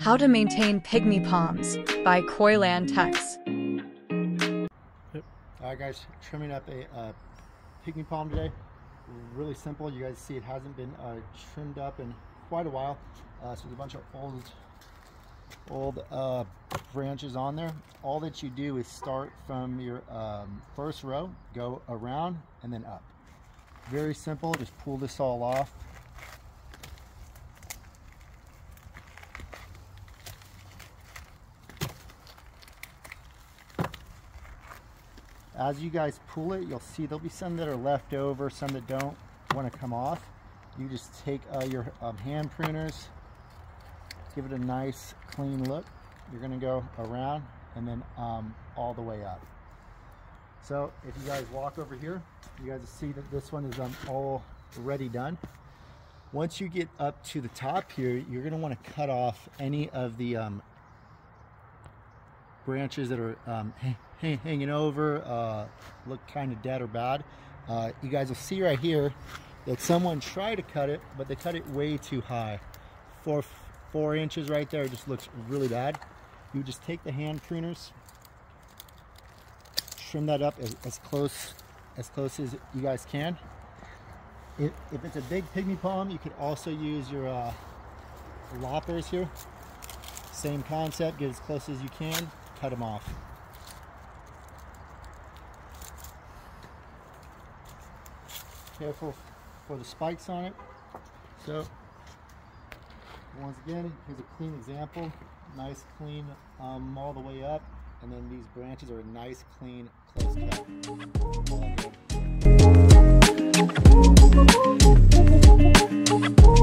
How to Maintain Pygmy Palms by Koilan Tex. Alright guys, trimming up a pygmy palm today. Really simple. You guys see it hasn't been trimmed up in quite a while. So there's a bunch of old branches on there. All that you do is start from your first row, go around and then up. Very simple. Just pull this all off. As you guys pull it, you'll see there'll be some that are left over, some that don't want to come off. You just take your hand pruners, give it a nice clean look. You're going to go around and then all the way up. So if you guys walk over here, you guys will see that this one is already done. Once you get up to the top here, you're going to want to cut off any of the branches that are hanging over, look kind of dead or bad. You guys will see right here that someone tried to cut it, but they cut it way too high. Four inches right there just looks really bad. You just take the hand pruners, trim that up as close as you guys can. If it's a big pygmy palm, you could also use your loppers here. Same concept, get as close as you can, cut them off. Careful for the spikes on it. So once again, here's a clean example. Nice clean all the way up, and then these branches are a nice clean close cut.